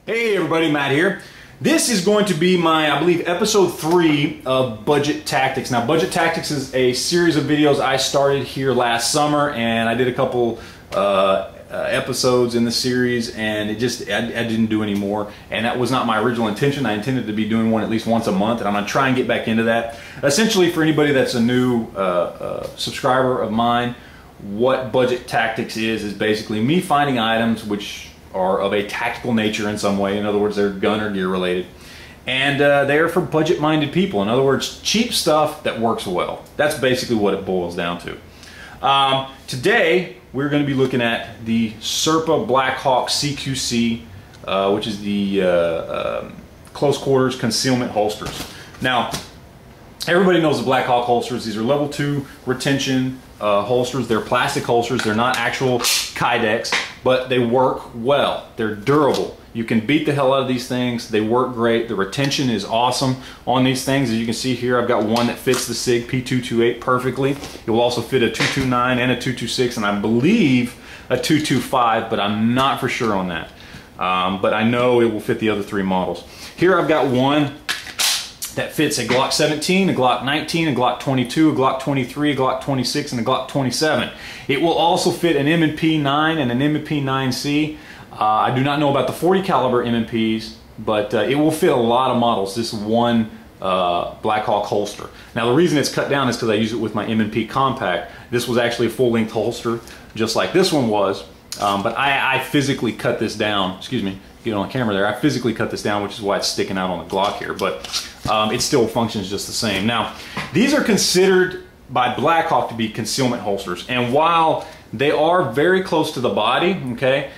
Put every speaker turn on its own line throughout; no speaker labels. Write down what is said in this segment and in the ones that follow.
Hey everybody, Matt here. This is going to be my, I believe, episode 3 of Budget Tactics. Now, Budget Tactics is a series of videos I started here last summer, and I did a couple episodes in the series, and I didn't do any more, and that was not my original intention. I intended to be doing one at least once a month, and I'm going to try and get back into that. Essentially, for anybody that's a new subscriber of mine, what Budget Tactics is basically me finding items which are of a tactical nature in some way. In other words, they're gun or gear related, and they are for budget-minded people. In other words, cheap stuff that works well. That's basically what it boils down to. Today we're going to be looking at the Serpa Blackhawk CQC, which is the close quarters concealment holsters. Now, everybody knows the Blackhawk holsters. These are level 2 retention holsters. They're plastic holsters. They're not actual Kydex, but they work well. They're durable. You can beat the hell out of these things. They work great. The retention is awesome on these things. As you can see here, I've got one that fits the SIG P228 perfectly. It will also fit a 229 and a 226, and I believe a 225, but I'm not for sure on that. But I know it will fit the other 3 models. Here I've got one that fits a Glock 17, a Glock 19, a Glock 22, a Glock 23, a Glock 26, and a Glock 27. It will also fit an M&P 9 and an M&P 9C. I do not know about the 40 caliber M&Ps, but it will fit a lot of models, this one Blackhawk holster. Now, the reason it's cut down is because I use it with my M&P compact. This was actually a full-length holster, just like this one was, but I physically cut this down. Excuse me, get on camera there. I physically cut this down, which is why it's sticking out on the Glock here, but it still functions just the same. Now, these are considered by Blackhawk to be concealment holsters, and while they are very close to the body, okay,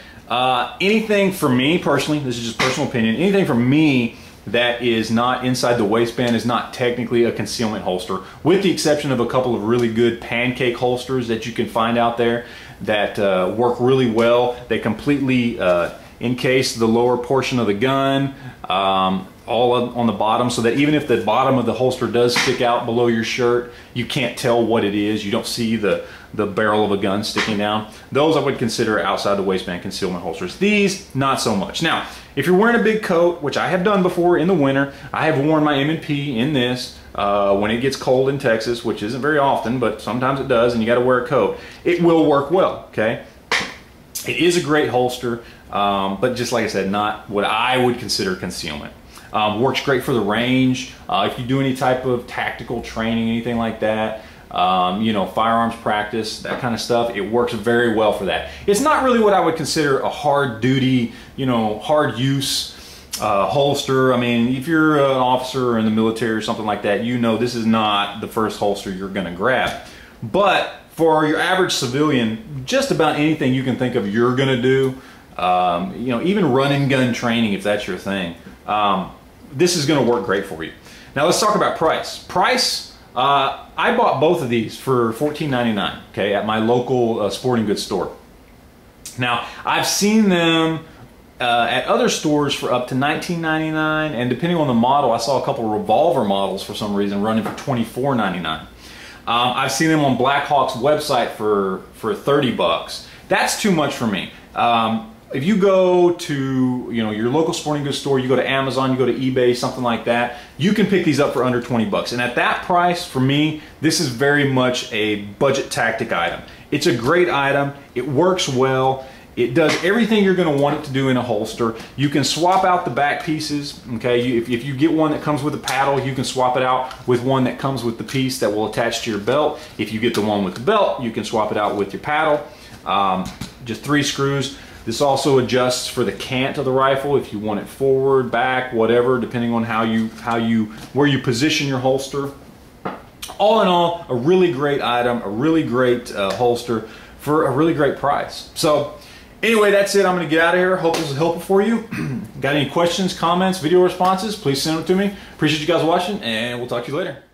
anything for me personally, this is just personal opinion, anything for me that is not inside the waistband is not technically a concealment holster, with the exception of a couple of really good pancake holsters that you can find out there that work really well. They completely encase the lower portion of the gun, all on the bottom, so that even if the bottom of the holster does stick out below your shirt, you can't tell what it is. You don't see the barrel of a gun sticking down. Those I would consider outside the waistband concealment holsters. These, not so much. Now, if you're wearing a big coat, which I have done before in the winter, I have worn my M&P in this when it gets cold in Texas, which isn't very often, but sometimes it does, and you got to wear a coat. It will work well, okay? It is a great holster, but just like I said, not what I would consider concealment. Works great for the range. If you do any type of tactical training, anything like that, you know, firearms practice, that kind of stuff, it works very well for that. It's not really what I would consider a hard duty, you know, hard use holster. I mean, if you're an officer or in the military or something like that, you know this is not the first holster you're going to grab. But for your average civilian, just about anything you can think of you're going to do, you know, even run and gun training, if that's your thing, this is going to work great for you. Now let's talk about price. I bought both of these for $14.99, okay, at my local sporting goods store. Now, I've seen them at other stores for up to $19.99, and depending on the model, I saw a couple revolver models for some reason running for $24.99. I've seen them on Blackhawk's website for 30 bucks. That's too much for me. If you go to, you know, your local sporting goods store, you go to Amazon, you go to eBay, something like that, you can pick these up for under 20 bucks. And at that price, for me, this is very much a budget tactic item. It's a great item. It works well. It does everything you're going to want it to do in a holster. You can swap out the back pieces, okay? If you get one that comes with a paddle, you can swap it out with one that comes with the piece that will attach to your belt. If you get the one with the belt, you can swap it out with your paddle. Just 3 screws. This also adjusts for the cant of the rifle if you want it forward, back, whatever, depending on where you position your holster. All in all, a really great item, a really great holster for a really great price. So anyway, that's it. I'm going to get out of here. Hope this was helpful for you. Got any questions, comments, video responses, please send them to me. Appreciate you guys watching, and we'll talk to you later.